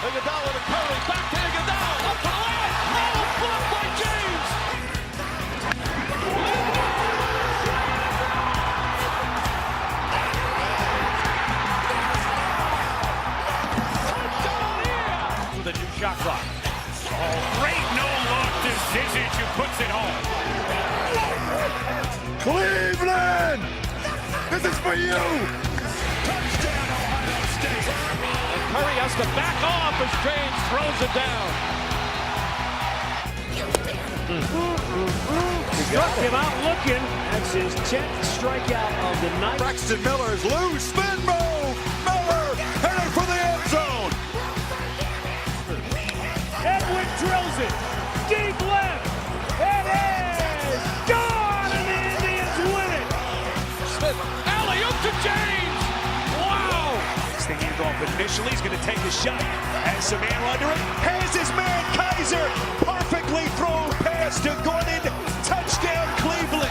Iguodala to Curry, back to Iguodala, up for the layup. Oh, blocked by James. Touchdown with a new shot clock. Oh, great no-look to Zizic, who puts it home. Cleveland! This is for you! Touchdown, Ohio State. And Curry has to back off as James throws it down. Struck him out looking. That's his 10th strikeout of the night. Braxton Miller's loose, spin move! Miller headed for the end zone! Edwin drills it. Deep left. It is gone, and the Indians win it. Smith, alley-oop to James. Wow. He's thinking off initially. He's going to take a shot. Has some air under it. Has his man Kaiser. Perfectly thrown pass to Gordon. Touchdown, Cleveland.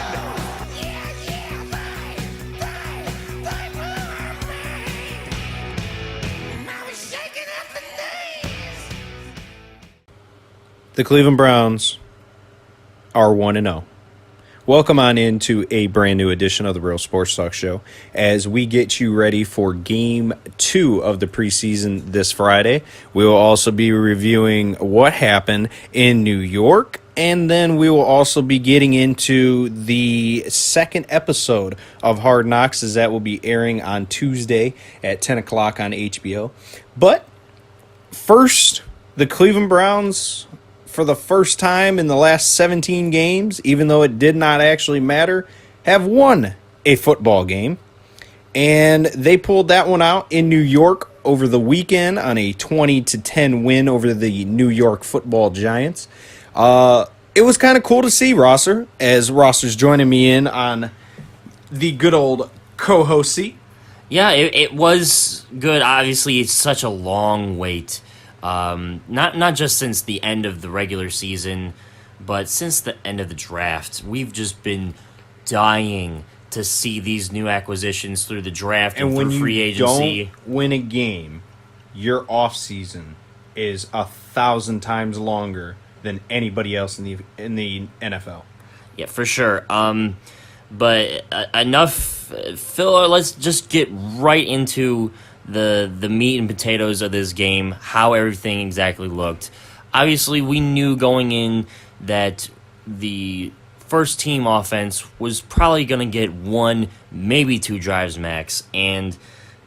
The Cleveland Browns are 1-0. Welcome on into a brand new edition of the Real Sports Talk Show as we get you ready for Game 2 of the preseason this Friday. We will also be reviewing what happened in New York, and then we will also be getting into the second episode of Hard Knocks, as that will be airing on Tuesday at 10 o'clock on HBO. But first, the Cleveland Browns, for the first time in the last 17 games, even though it did not actually matter, have won a football game. And they pulled that one out in New York over the weekend on a 20-10 win over the New York Football Giants. It was kind of cool to see Rosser, as Rosser's joining me in on the good old co-host seat. Yeah, it was good. Obviously, it's such a long wait. Not just since the end of the regular season, but since the end of the draft. We've just been dying to see these new acquisitions through the draft and through free agency. When you don't win a game, your offseason is 1,000 times longer than anybody else in the NFL. Yeah, for sure. But enough filler. Let's just get right into the meat and potatoes of this game, how everything exactly looked. Obviously, we knew going in that the first team offense was probably going to get one, maybe two drives max, and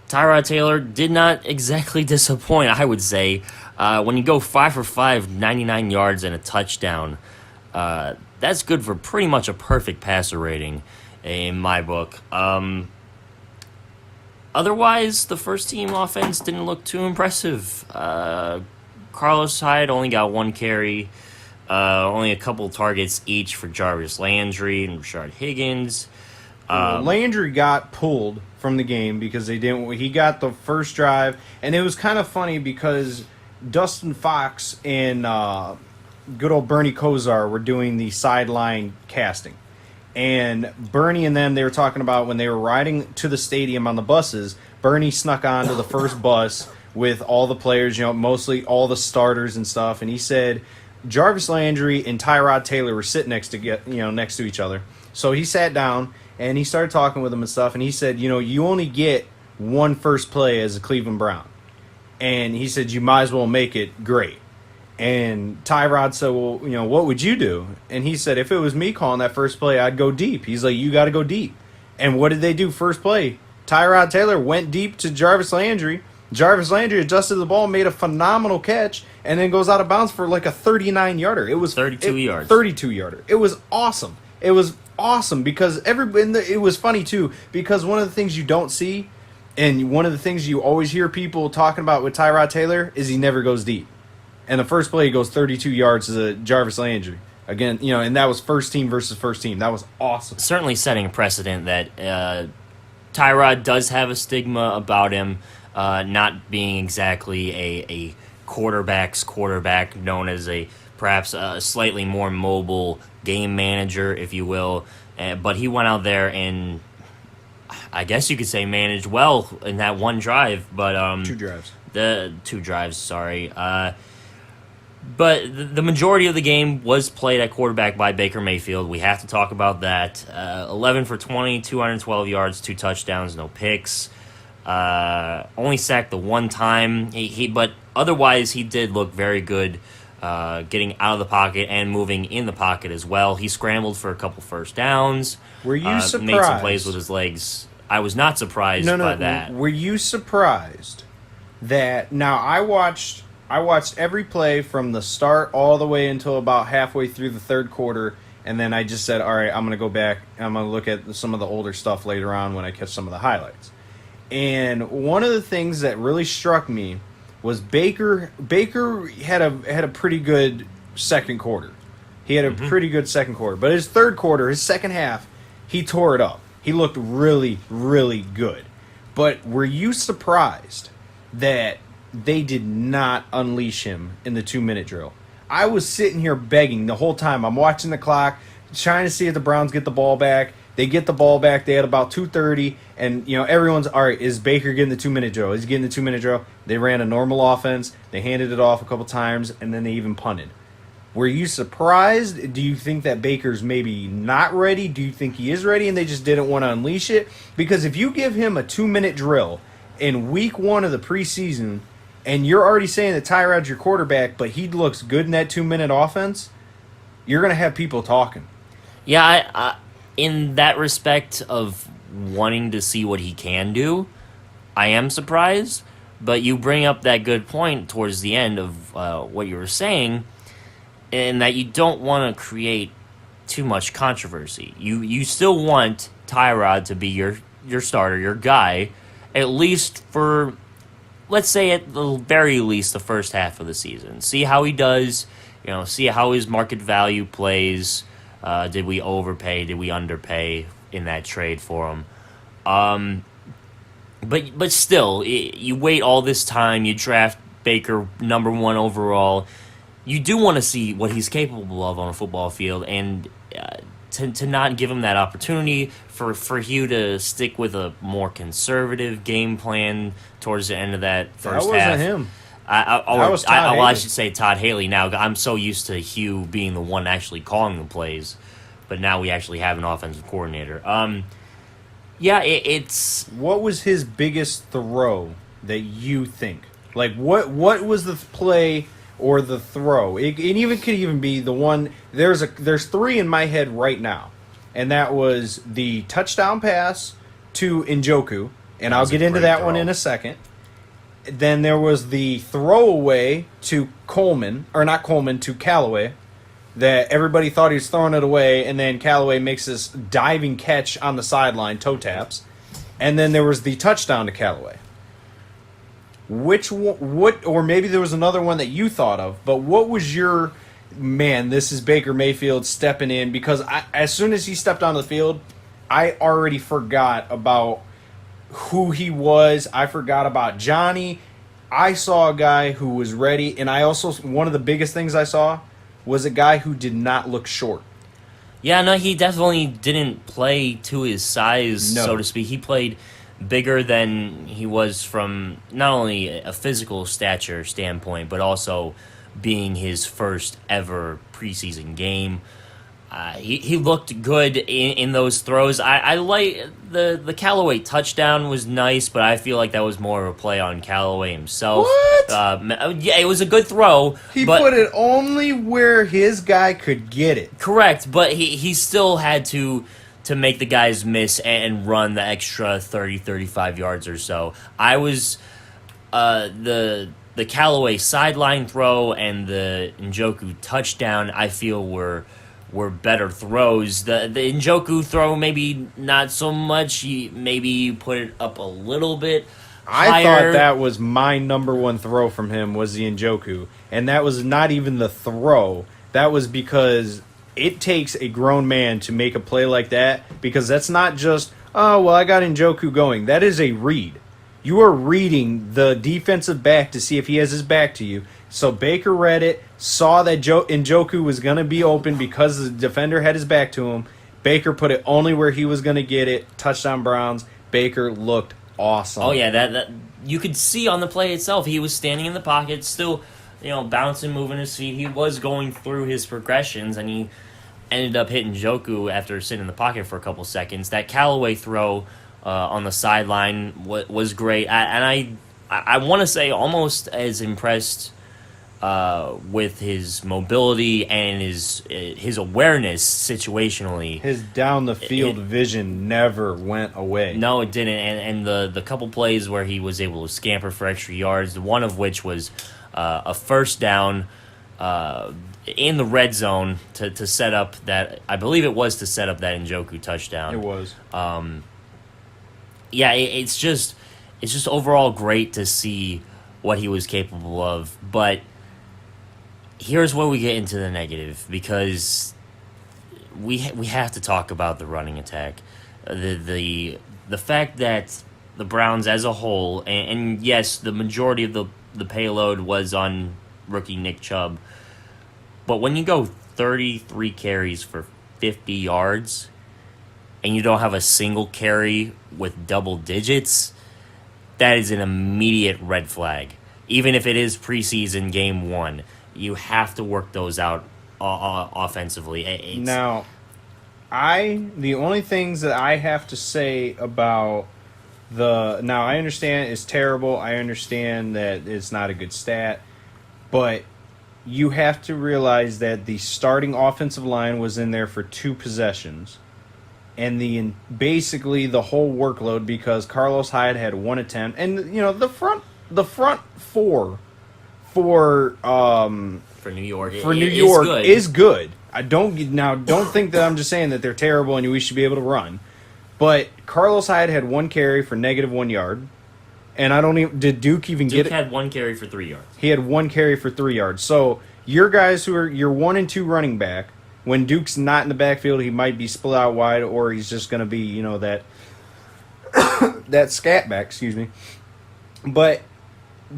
Tyrod Taylor did not exactly disappoint, I would say. When you go 5 for 5, 99 yards and a touchdown, that's good for pretty much a perfect passer rating in my book. Otherwise, the first team offense didn't look too impressive. Carlos Hyde only got one carry, only a couple targets each for Jarvis Landry and Rashard Higgins. Landry got pulled from the game because he got the first drive, and it was kind of funny because Dustin Fox and good old Bernie Kosar were doing the sideline casting. And Bernie and them, they were talking about when they were riding to the stadium on the buses, Bernie snuck onto the first bus with all the players, mostly all the starters and stuff. And he said Jarvis Landry and Tyrod Taylor were sitting next to each other. So he sat down and he started talking with them and stuff. And he said, you only get one first play as a Cleveland Brown. And he said, you might as well make it great. And Tyrod said, well, what would you do? And he said, if it was me calling that first play, I'd go deep. He's like, you got to go deep. And what did they do first play? Tyrod Taylor went deep to Jarvis Landry. Jarvis Landry adjusted the ball, made a phenomenal catch, and then goes out of bounds for like a 39-yarder. It was 32 yards. 32-yarder. It was awesome. It was awesome because it was funny, too, because one of the things you don't see and one of the things you always hear people talking about with Tyrod Taylor is he never goes deep. And the first play, he goes 32 yards to Jarvis Landry. Again, and that was first team versus first team. That was awesome. Certainly setting a precedent that Tyrod does have a stigma about him not being exactly a quarterback's quarterback, known as perhaps a slightly more mobile game manager, if you will. But he went out there and I guess you could say managed well in that one drive. But two drives. The 2 drives, sorry. But the majority of the game was played at quarterback by Baker Mayfield. We have to talk about that. 11 for 20, 212 yards, 2 touchdowns, no picks. Only sacked the 1 time. But otherwise, he did look very good getting out of the pocket and moving in the pocket as well. He scrambled for a couple first downs. Were you surprised? Made some plays with his legs. I was not surprised by that. Were you surprised that... Now, I watched every play from the start all the way until about halfway through the third quarter, and then I just said, all right, I'm going to go back. I'm going to look at some of the older stuff later on when I catch some of the highlights. And one of the things that really struck me was Baker had a pretty good second quarter. He had a pretty good second quarter. But his third quarter, his second half, he tore it up. He looked really, really good. But were you surprised that they did not unleash him in the 2-minute drill? I was sitting here begging the whole time. I'm watching the clock, trying to see if the Browns get the ball back. They get the ball back. They had about 2:30, and everyone's all right. Is Baker getting the 2-minute drill? Is he getting the 2-minute drill? They ran a normal offense. They handed it off a couple times, and then they even punted. Were you surprised? Do you think that Baker's maybe not ready? Do you think he is ready, and they just didn't want to unleash it? Because if you give him a 2-minute drill in week 1 of the preseason, and you're already saying that Tyrod's your quarterback, but he looks good in that 2-minute offense, you're going to have people talking. Yeah, in that respect of wanting to see what he can do, I am surprised. But you bring up that good point towards the end of what you were saying, in that you don't want to create too much controversy. You still want Tyrod to be your starter, your guy, at least for, let's say at the very least, the first half of the season. See how he does, see how his market value plays. Did we overpay? Did we underpay in that trade for him? But still, you wait all this time. You draft Baker number 1 overall. You do want to see what he's capable of on a football field, and to not give him that opportunity, for Hugh to stick with a more conservative game plan towards the end of that first half. That wasn't him. I should say Todd Haley now. I'm so used to Hugh being the one actually calling the plays, but now we actually have an offensive coordinator. It's... What was his biggest throw that you think? Like, what was the play or the throw? It even could even be the one... There's 3 in my head right now, and that was the touchdown pass to Njoku, and I'll get into that one in a second. Then there was the throwaway to to Callaway, that everybody thought he was throwing it away, and then Callaway makes this diving catch on the sideline, toe taps. And then there was the touchdown to Callaway. Which one, or maybe there was another one that you thought of, but what was your, man, this is Baker Mayfield stepping in? Because as soon as he stepped on the field, I already forgot about who he was. I forgot about Johnny. I saw a guy who was ready, and I also, one of the biggest things I saw was a guy who did not look short. Yeah, no, he definitely didn't play to his size, so to speak. He played bigger than he was from not only a physical stature standpoint, but also being his first ever preseason game. He looked good in those throws. I like the Callaway touchdown was nice, but I feel like that was more of a play on Callaway himself. What? Yeah, it was a good throw. He put it only where his guy could get it. Correct, but he still had to make the guys miss and run the extra 30, 35 yards or so. I was the Callaway sideline throw and the Njoku touchdown, I feel were better throws. The Njoku throw, maybe not so much. Maybe you put it up a little bit higher. I thought that was my number 1 throw from him was the Njoku. And that was not even the throw. That was because it takes a grown man to make a play like that, because that's not just, oh, well, I got Njoku going. That is a read. You are reading the defensive back to see if he has his back to you. So Baker read it, saw that Njoku was going to be open because the defender had his back to him. Baker put it only where he was going to get it. Touchdown Browns. Baker looked awesome. Oh, yeah, you could see on the play itself, he was standing in the pocket, still, bouncing, moving his feet. He was going through his progressions, and he ended up hitting Joku after sitting in the pocket for a couple seconds. That Callaway throw on the sideline was great. I want to say almost as impressed with his mobility and his awareness situationally. His down the field vision never went away. No, it didn't. And the couple plays where he was able to scamper for extra yards, one of which was a first down in the red zone to set up that, I believe it was to set up that Njoku touchdown. It was. Yeah, it's just overall great to see what he was capable of. But here's where we get into the negative, because we have to talk about the running attack. The fact that the Browns as a whole, and yes, the majority of the payload was on rookie Nick Chubb, but when you go 33 carries for 50 yards and you don't have a single carry with double digits, that is an immediate red flag. Even if it is preseason game 1, you have to work those out offensively. The only things that I have to say about now I understand it's terrible. I understand that it's not a good stat, but you have to realize that the starting offensive line was in there for 2 possessions, and basically the whole workload, because Carlos Hyde had 1 attempt, and the front 4 for New York is good. I don't think that I'm just saying that they're terrible and we should be able to run, but Carlos Hyde had 1 carry for -1 yard. And did Duke even get it? Duke had 1 carry for 3 yards. He had 1 carry for 3 yards. So your guys who are your 1 and 2 running back, when Duke's not in the backfield, he might be split out wide, or he's just going to be, that that scat back, excuse me. But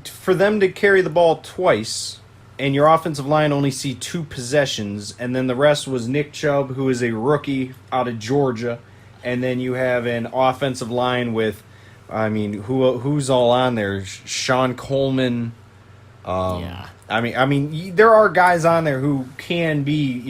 for them to carry the ball twice, and your offensive line only see 2 possessions, and then the rest was Nick Chubb, who is a rookie out of Georgia, and then you have an offensive line with, who's all on there? Sean Coleman. Yeah. There are guys on there who can be,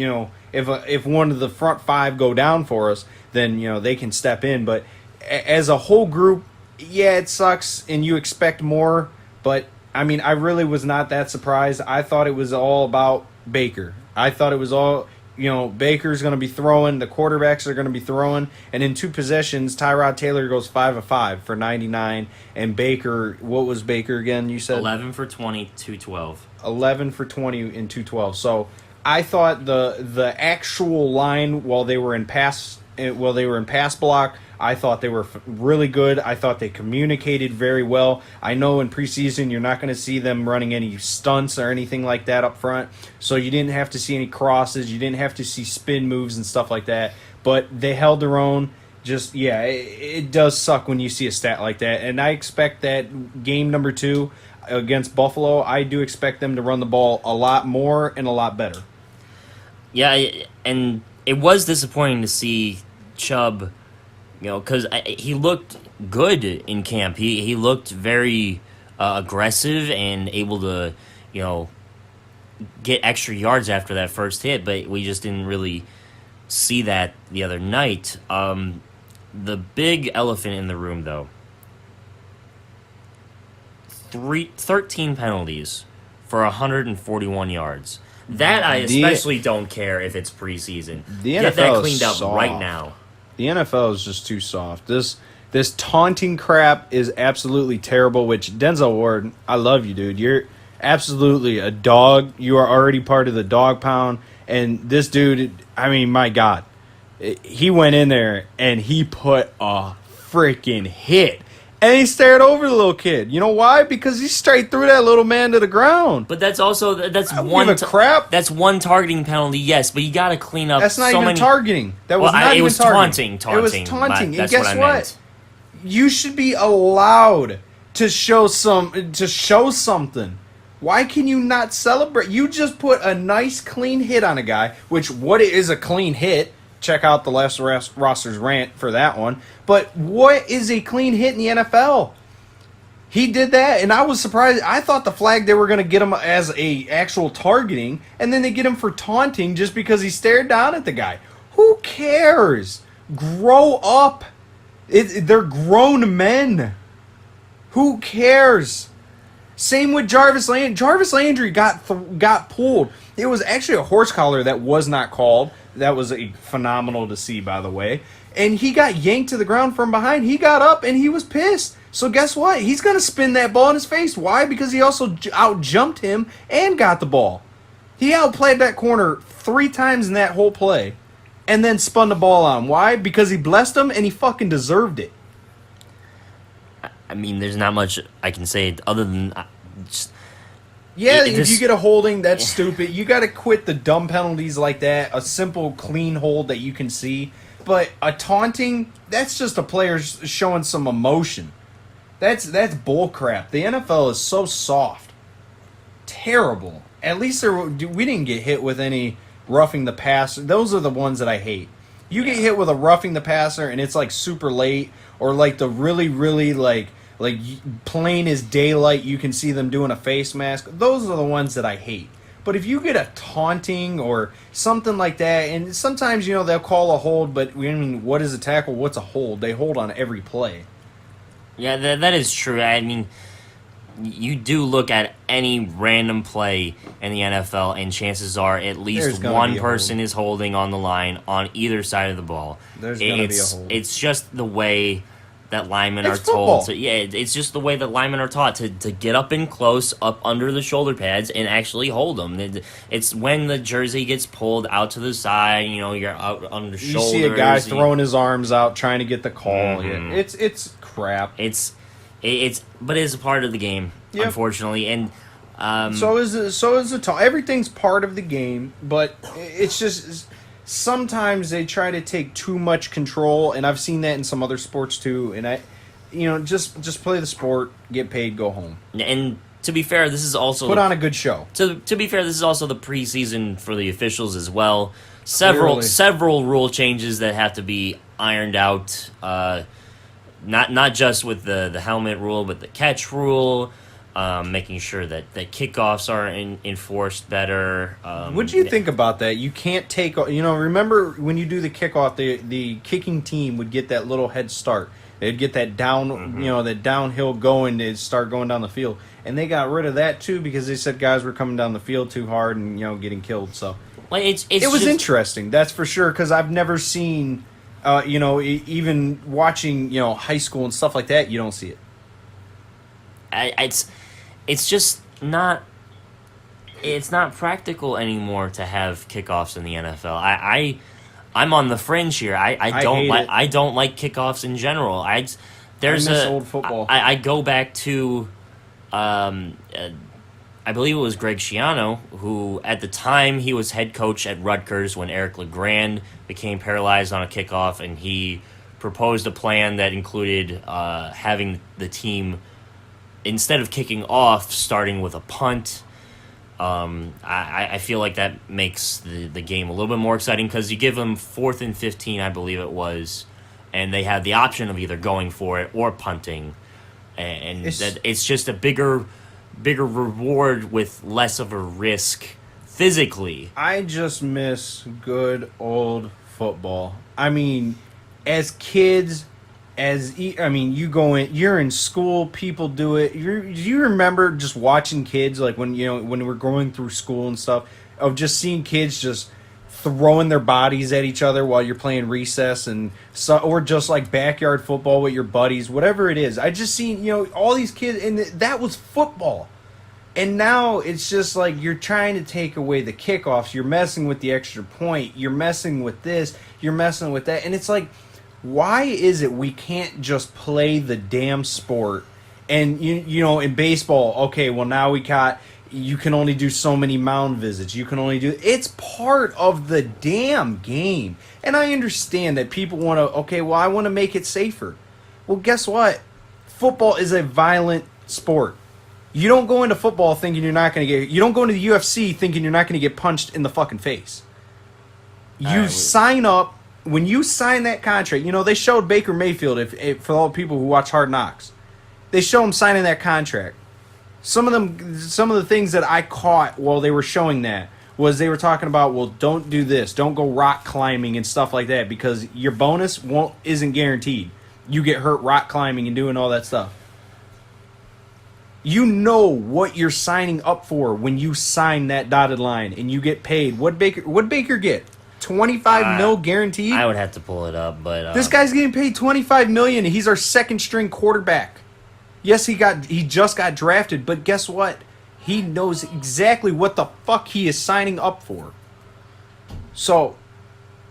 if one of the front 5 go down for us, then, they can step in. But as a whole group, yeah, it sucks, and you expect more. But, I really was not that surprised. I thought it was all about Baker. I thought it was all... Baker's going to be throwing, the quarterbacks are going to be throwing, and in 2 possessions, Tyrod Taylor goes 5 of 5 for 99, and Baker, what was Baker again, you said? 11 for 20, 212. 11 for 20 and 212. So I thought the actual line while they were in pass block, I thought they were really good. I thought they communicated very well. I know in preseason you're not going to see them running any stunts or anything like that up front, so you didn't have to see any crosses. You didn't have to see spin moves and stuff like that, but they held their own. Just, yeah, it does suck when you see a stat like that, and I expect that game number 2 against Buffalo, I do expect them to run the ball a lot more and a lot better. Yeah, and it was disappointing to see Chubb, because he looked good in camp. He looked very aggressive and able to, get extra yards after that first hit, but we just didn't really see that the other night. The big elephant in the room, though, 13 penalties for 141 yards. That I especially don't care if it's preseason. Get that cleaned up right now. The NFL is just too soft. This taunting crap is absolutely terrible, which Denzel Ward, I love you, dude. You're absolutely a dog. You are already part of the dog pound. And this dude, my God. He went in there and he put a freaking hit. And he stared over the little kid. You know why? Because he straight threw that little man to the ground. But that's also crap. That's one targeting penalty, yes. But you got to clean up. That's not even targeting. That was not even targeting. Taunting. It was taunting. That's and guess what? You should be allowed to show something. Why can you not celebrate? You just put a nice clean hit on a guy. Which what is a clean hit? Check out the last roster's rant for that one. But what is a clean hit in the NFL? He did that, and I was surprised. I thought the flag they were going to get him as a actual targeting, and then they get him for taunting just because he stared down at the guy. Who cares? Grow up. They're grown men. Who cares? Same with Jarvis Landry. Jarvis Landry got pulled. It was actually a horse collar that was not called. That was phenomenal to see, by the way. And he got yanked to the ground from behind. He got up, and he was pissed. So guess what? He's going to spin that ball in his face. Why? Because he also out-jumped him and got the ball. He outplayed that corner 3 times in that whole play and then spun the ball on him. Why? Because he blessed him, and he fucking deserved it. I mean, there's not much I can say other than just... Yeah, if you get a holding, that's stupid. You got to quit the dumb penalties like that. A simple, clean hold that you can see. But a taunting, that's just a player showing some emotion. That's bullcrap. The NFL is so soft. Terrible. At least we didn't get hit with any roughing the passer. Those are the ones that I hate. You get hit with a roughing the passer and it's like super late, or like the really, really like plain as daylight, you can see them doing a face mask. Those are the ones that I hate. But if you get a taunting or something like that, and sometimes, they'll call a hold, but I mean, what is a tackle? What's a hold? They hold on every play. Yeah, that is true. I mean, you do look at any random play in the NFL, and chances are at least one person is holding on the line on either side of the ball. There's going to be a hold. It's just the way that linemen are football. told to. Yeah, it's just the way that linemen are taught to get up in close, up under the shoulder pads, and actually hold them. It's when the jersey gets pulled out to the side, you're out on the shoulders. You see a guy throwing his arms out trying to get the call. Mm-hmm. Yeah, it's crap. But it's a part of the game, unfortunately, and so is the everything's part of the game, but it's just sometimes they try to take too much control, and I've seen that in some other sports too. And just play the sport, get paid, go home. And to be fair, this is also put on a good show. To be fair, this is also the preseason for the officials as well. Several rule changes that have to be ironed out. Not just with the helmet rule, but the catch rule, making sure that kickoffs are enforced better. What do you think about that? You can't take... remember when you do the kickoff, the kicking team would get that little head start. They'd get that down, that downhill going. They'd start going down the field. And they got rid of that, too, because they said guys were coming down the field too hard and, getting killed. So well, it was interesting, that's for sure, because I've never seen... even watching, high school and stuff like that, you don't see it. It's just not. It's not practical anymore to have kickoffs in the NFL. I'm on the fringe here. I don't like kickoffs in general. I miss old football. I go back to, I believe it was Greg Schiano, who at the time he was head coach at Rutgers when Eric LeGrand became paralyzed on a kickoff, and he proposed a plan that included having the team, instead of kicking off, starting with a punt. I feel like that makes the game a little bit more exciting because you give them 4th and 15, I believe it was, and they have the option of either going for it or punting, and it's just a bigger reward with less of a risk physically. I just miss good old football. I mean, as kids, you're in school, people do it. Do you remember just watching kids, like when we're going through school and stuff, of just seeing kids just throwing their bodies at each other while you're playing recess, or just like backyard football with your buddies, whatever it is. I just seen, all these kids, and that was football. And now it's just like you're trying to take away the kickoffs. You're messing with the extra point. You're messing with this. You're messing with that. And it's like, why is it we can't just play the damn sport? And, in baseball, okay, well, now you can only do so many mound visits. You can only do... It's part of the damn game. And I understand that people want to... Okay, well, I want to make it safer. Well, guess what? Football is a violent sport. You don't go into football thinking you're not going to get... You don't go into the UFC thinking you're not going to get punched in the fucking face. Sign up... When you sign that contract... they showed Baker Mayfield, for all the people who watch Hard Knocks. They show him signing that contract. Some of the things that I caught while they were showing that was they were talking about, well, don't do this, don't go rock climbing and stuff like that because your bonus isn't guaranteed. You get hurt rock climbing and doing all that stuff. You know what you're signing up for when you sign that dotted line and you get paid. What Baker get? 25 mil guaranteed? I would have to pull it up, but this guy's getting paid 25 million and he's our second string quarterback. Yes, he just got drafted, but guess what? He knows exactly what the fuck he is signing up for. So,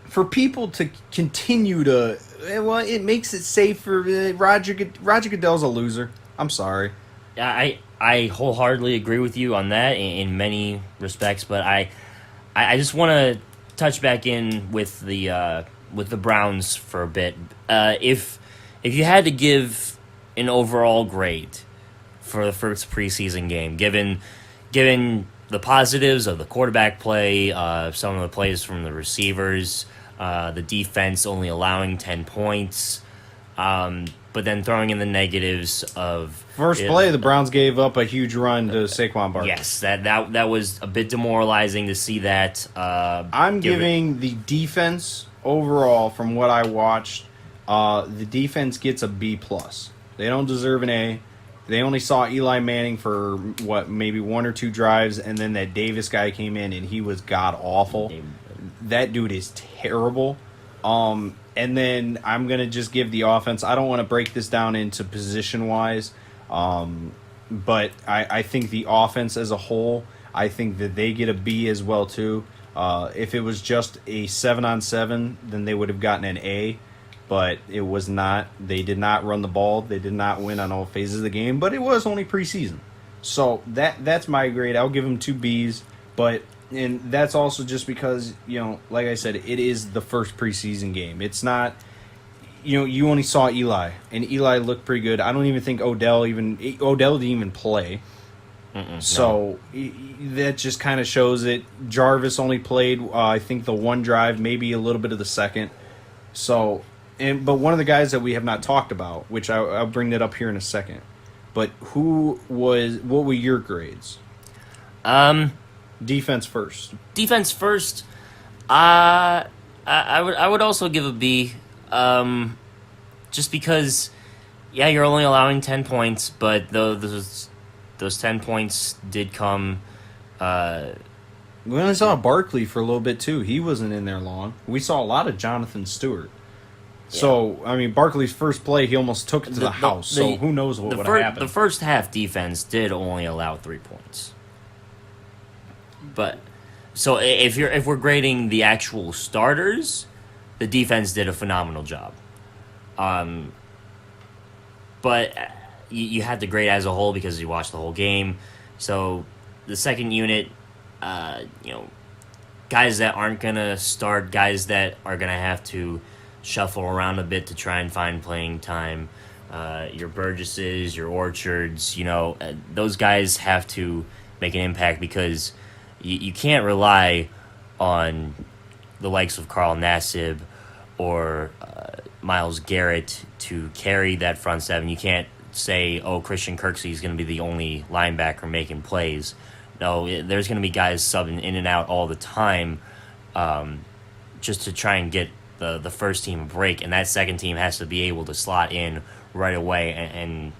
for people to continue to, well, it makes it safe for Roger Goodell's a loser. I'm sorry. I wholeheartedly agree with you on that in many respects, but I just want to touch back in with the Browns for a bit. If you had to give an overall grade for the first preseason game, given the positives of the quarterback play, some of the plays from the receivers, the defense only allowing 10 points, but then throwing in the negatives of first play, the Browns gave up a huge run to Saquon Barkley. Yes, that was a bit demoralizing to see that. I'm giving the defense overall, from what I watched, the defense gets a B+. They don't deserve an A. They only saw Eli Manning for, maybe one or two drives, and then that Davis guy came in, and he was god-awful. That dude is terrible. And then I'm going to just give the offense. I don't want to break this down into position-wise, but I think the offense as a whole, I think that they get a B as well, too. If it was just a 7-on-7, then they would have gotten an A. But it was not. They did not run the ball. They did not win on all phases of the game. But it was only preseason. So that's my grade. I'll give them 2 Bs. And that's also just because, like I said, it is the first preseason game. It's not, you only saw Eli. And Eli looked pretty good. I don't even think Odell didn't even play. So that just kind of shows it. Jarvis only played, I think, the one drive, maybe a little bit of the second. So... But one of the guys that we have not talked about, which I'll bring that up here in a second, but what were your grades? Defense first. Defense first. I would also give a B, just because, you're only allowing 10 points, but those 10 points did come. We only saw Barkley for a little bit too. He wasn't in there long. We saw a lot of Jonathan Stewart. Yeah. So, I mean, Barkley's first play, he almost took it to the house. So, who knows what would have happened. The first half defense did only allow 3 points. But, so if we're grading the actual starters, the defense did a phenomenal job. But you had to grade as a whole because you watched the whole game. So, the second unit, guys that aren't going to start, guys that are going to have to shuffle around a bit to try and find playing time. Your Burgesses, your Orchards, those guys have to make an impact because you can't rely on the likes of Carl Nassib or Myles Garrett to carry that front seven. You can't say, Christian Kirksey is going to be the only linebacker making plays. No, there's going to be guys subbing in and out all the time just to try and get the first team a break, and that second team has to be able to slot in right away and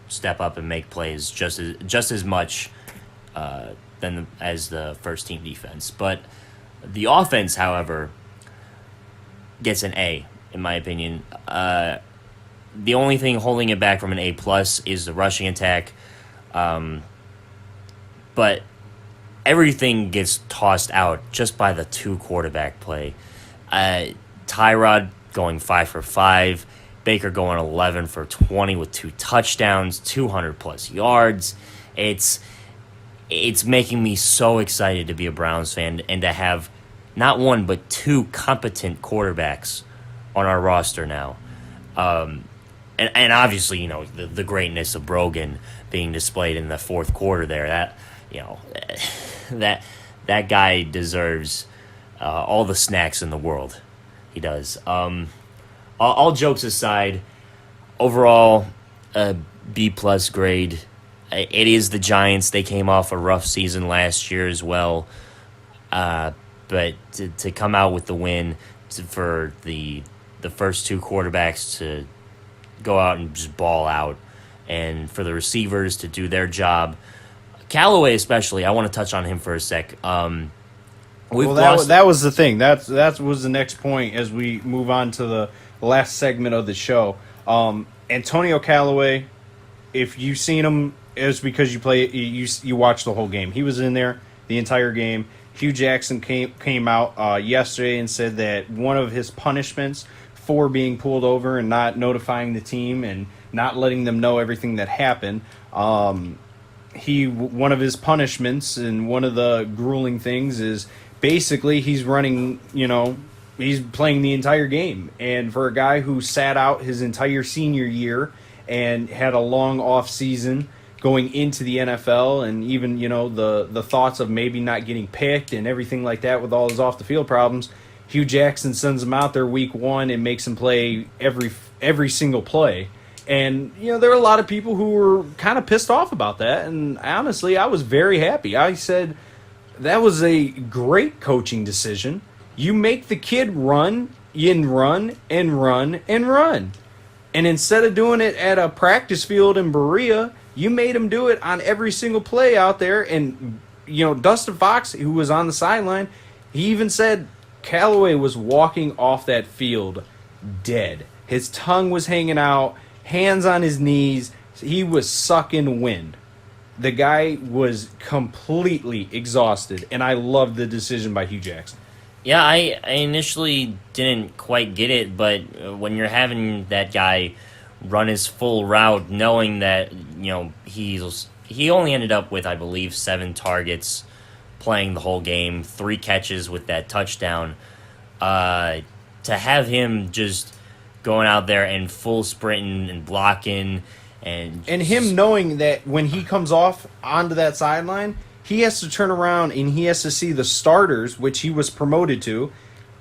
step up and make plays just as much as the first team defense. But the offense, however, gets an A in my opinion. The only thing holding it back from an A+ is the rushing attack, but everything gets tossed out just by the 2 quarterback play. Tyrod going 5 for 5, Baker going 11 for 20 with 2 touchdowns, 200+ yards. It's making me so excited to be a Browns fan and to have not 1 but 2 competent quarterbacks on our roster now. And obviously, the greatness of Brogan being displayed in the fourth quarter there. That guy deserves all the snacks in the world. He does. All jokes aside, overall, a B+ grade. It is the Giants. They came off a rough season last year as well. But to come out with the win for the first two quarterbacks to go out and just ball out, and for the receivers to do their job. Callaway especially, I want to touch on him for a sec. That was the thing. That was the next point as we move on to the last segment of the show. Antonio Callaway, if you've seen him, it's because you watched the whole game. He was in there the entire game. Hugh Jackson came out yesterday and said that one of his punishments for being pulled over and not notifying the team and not letting them know everything that happened, one of his punishments and one of the grueling things is basically he's running, he's playing the entire game. And for a guy who sat out his entire senior year and had a long off season going into the NFL, and even, the thoughts of maybe not getting picked and everything like that with all his off-the-field problems, Hugh Jackson sends him out there week one and makes him play every single play. And, there were a lot of people who were kind of pissed off about that, and honestly, I was very happy. I said, that was a great coaching decision. You make the kid run and run and run and run. And instead of doing it at a practice field in Berea, you made him do it on every single play out there. And, Dustin Fox, who was on the sideline, he even said Callaway was walking off that field dead. His tongue was hanging out, hands on his knees. He was sucking wind. The guy was completely exhausted, and I loved the decision by Hugh Jackson. Yeah, I initially didn't quite get it, but when you're having that guy run his full route, knowing that he only ended up with, I believe, 7 targets playing the whole game, 3 catches with that touchdown, to have him just going out there and full sprinting and blocking and him knowing that when he comes off onto that sideline, he has to turn around and he has to see the starters, which he was promoted to.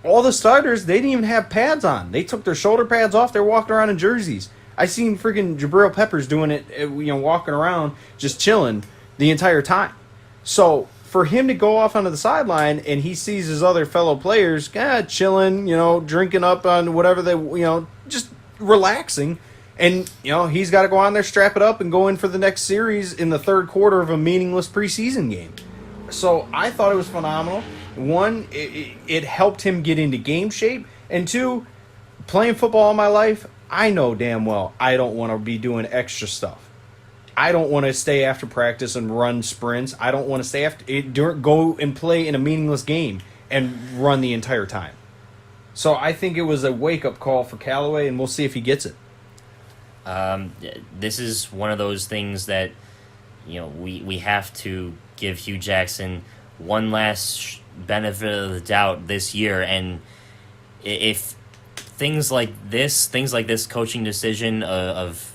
All the starters, they didn't even have pads on. They took their shoulder pads off. They're walking around in jerseys. I seen freaking Jabril Peppers doing it, walking around, just chilling the entire time. So for him to go off onto the sideline and he sees his other fellow players chilling, drinking up on whatever they, just relaxing. And, he's got to go on there, strap it up, and go in for the next series in the third quarter of a meaningless preseason game. So I thought it was phenomenal. One, it helped him get into game shape. And two, playing football all my life, I know damn well I don't want to be doing extra stuff. I don't want to stay after practice and run sprints. I don't want to stay go and play in a meaningless game and run the entire time. So I think it was a wake-up call for Callaway, and we'll see if he gets it. This is one of those things that we have to give Hugh Jackson one last benefit of the doubt this year, and if things like this coaching decision of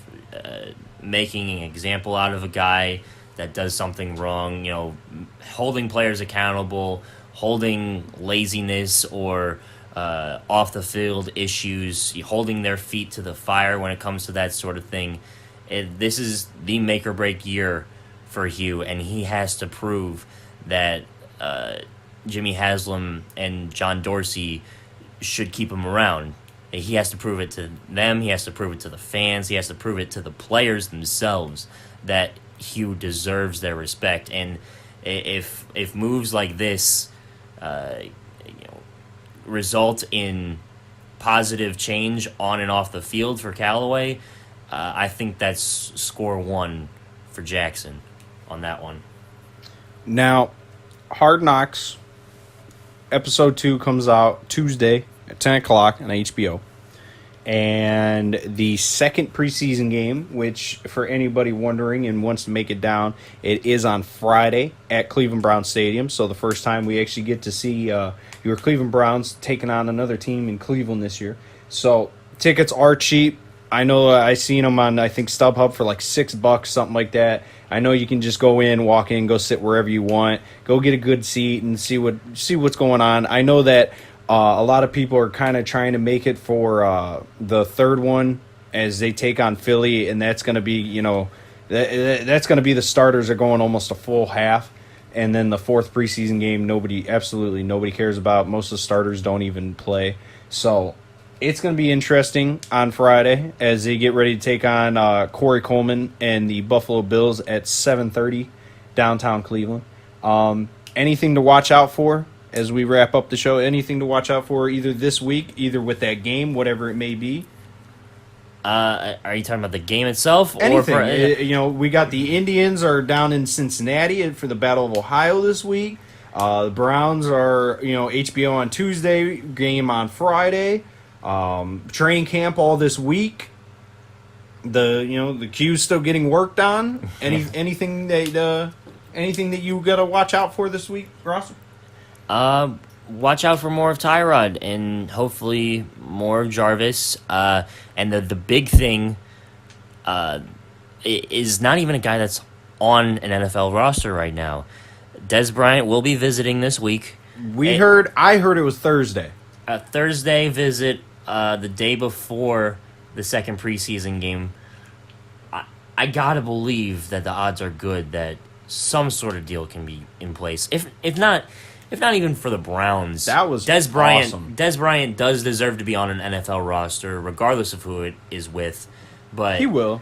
making an example out of a guy that does something wrong, holding players accountable, holding laziness or off the field issues, holding their feet to the fire when it comes to that sort of thing. This is the make or break year for Hugh, and he has to prove that Jimmy Haslam and John Dorsey should keep him around. He has to prove it to them. He has to prove it to the fans. He has to prove it to the players themselves that Hugh deserves their respect. And if moves like this result in positive change on and off the field for Callaway, I think that's score 1 for Jackson on that one. Now, Hard Knocks episode 2 comes out Tuesday at 10 o'clock on HBO. And the second preseason game, which for anybody wondering and wants to make it down, it is on Friday at Cleveland Browns Stadium. So the first time we actually get to see your Cleveland Browns taking on another team in Cleveland this year. So tickets are cheap. I know I seen them on, I think, StubHub for like $6, something like that. I know you can just go in, walk in, go sit wherever you want, go get a good seat and see what's going on. I know that a lot of people are kind of trying to make it for the third one as they take on Philly, and that's going to be, that's going to be the starters are going almost a full half. And then the fourth preseason game, absolutely nobody cares about. Most of the starters don't even play. So it's going to be interesting on Friday as they get ready to take on Corey Coleman and the Buffalo Bills at 7:30 downtown Cleveland. Anything to watch out for as we wrap up the show? Anything to watch out for either this week, either with that game, whatever it may be? Are you talking about the game itself? Anything. Or We got the Indians are down in Cincinnati for the Battle of Ohio this week. The Browns are, HBO on Tuesday, game on Friday. Training camp all this week. The Q's still getting worked on. Anything that you got to watch out for this week, Ross? Watch out for more of Tyrod and hopefully more of Jarvis. And the big thing is not even a guy that's on an NFL roster right now. Des Bryant will be visiting this week. I heard it was Thursday. A Thursday visit the day before the second preseason game. I gotta believe that the odds are good that some sort of deal can be in place. If not even for the Browns. That was Des Bryant. awesome. Des Bryant does deserve to be on an NFL roster, regardless of who it is with. But He will.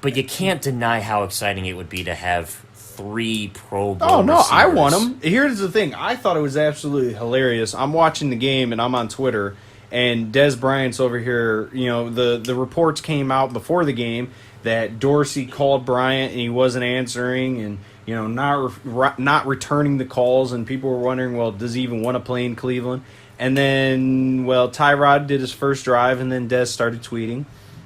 But you can't deny how exciting it would be to have 3 Pro Bowl Oh, no, I receivers. want him. Here's the thing. I thought it was absolutely hilarious. I'm watching the game, and I'm on Twitter, and Des Bryant's over here. The reports came out before the game that Dorsey called Bryant, and he wasn't answering, and not returning the calls, and people were wondering, well, does he even want to play in Cleveland? And then, Tyrod did his first drive, and then Des started tweeting,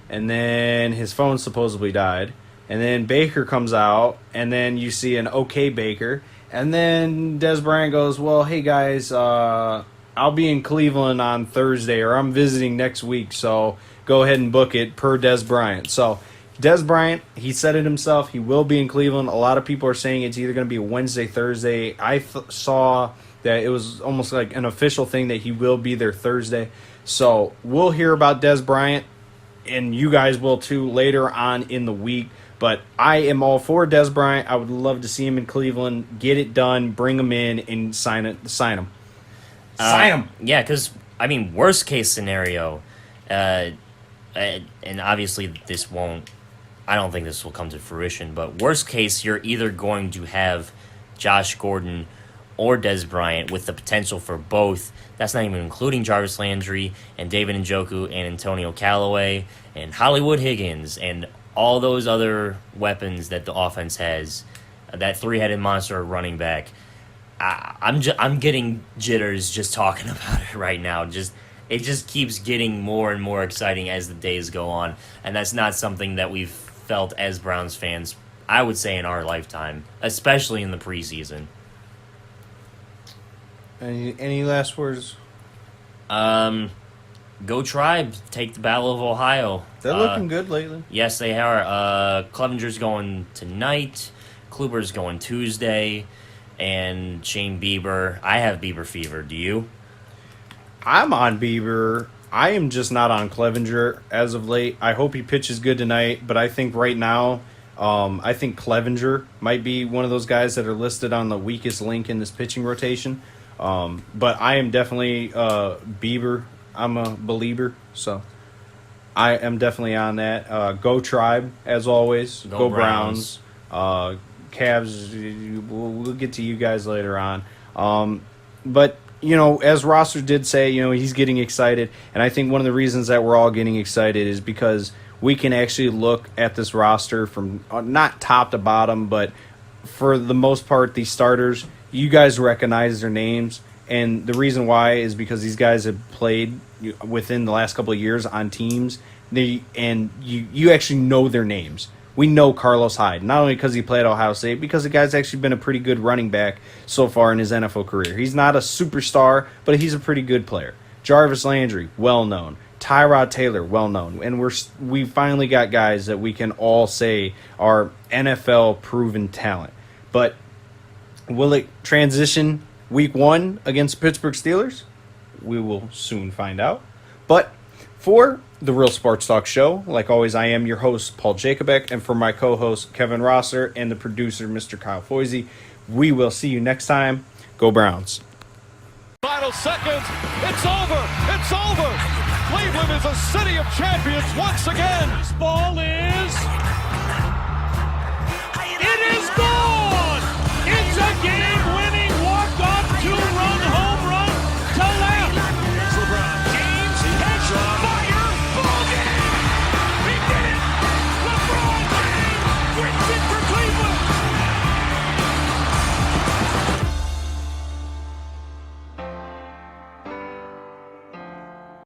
and then his phone supposedly died, and then Baker comes out, and then you see an okay Baker, and then Des Bryant goes, well, hey guys, I'll be in Cleveland on Thursday, or I'm visiting next week, so go ahead and book it per Des Bryant. So Des Bryant, he said it himself. He will be in Cleveland. A lot of people are saying it's either going to be a Wednesday, Thursday. I saw that it was almost like an official thing that he will be there Thursday. So we'll hear about Des Bryant, and you guys will too later on in the week. But I am all for Des Bryant. I would love to see him in Cleveland. Get it done. Bring him in and sign him. Sign him. Yeah, because, worst case scenario, and obviously this won't, I don't think this will come to fruition, but worst case, you're either going to have Josh Gordon or Des Bryant with the potential for both. That's not even including Jarvis Landry and David Njoku and Antonio Callaway and Hollywood Higgins and all those other weapons that the offense has, that 3-headed monster running back. I'm getting jitters just talking about it right now. It just keeps getting more and more exciting as the days go on, and that's not something that we've felt as Browns fans, I would say, in our lifetime, especially in the preseason. Any last words? Go Tribe, take the Battle of Ohio. They're looking good lately. Yes, they are. Clevenger's going tonight. Kluber's going Tuesday. And Shane Bieber. I have Bieber fever. Do you? I'm on Bieber. I am just not on Clevenger as of late. I hope he pitches good tonight, but I think right now, I think Clevenger might be one of those guys that are listed on the weakest link in this pitching rotation. But I am definitely Bieber. I'm a believer, so I am definitely on that. Go Tribe, as always. Go Browns. Cavs, we'll get to you guys later on. But, as Rosser did say, he's getting excited. And I think one of the reasons that we're all getting excited is because we can actually look at this roster from not top to bottom, but for the most part, these starters, you guys recognize their names. And the reason why is because these guys have played within the last couple of years on teams, and you actually know their names. We know Carlos Hyde, not only because he played at Ohio State, because the guy's actually been a pretty good running back so far in his NFL career. He's not a superstar, but he's a pretty good player. Jarvis Landry, well-known. Tyrod Taylor, well-known. And we finally got guys that we can all say are NFL-proven talent. But will it transition week 1 against Pittsburgh Steelers? We will soon find out. But For the Real Sports Talk Show, like always, I am your host, Paul Jacobek, and for my co-host, Kevin Rosser, and the producer, Mr. Kyle Foisey, we will see you next time. Go Browns. Final seconds. It's over. It's over. Cleveland is a city of champions once again. This ball is... It is gone! It's a game-winning walk-off two-run home run to left. Here's LeBron James. Catch, fire, ball game! He did it! LeBron James wins it for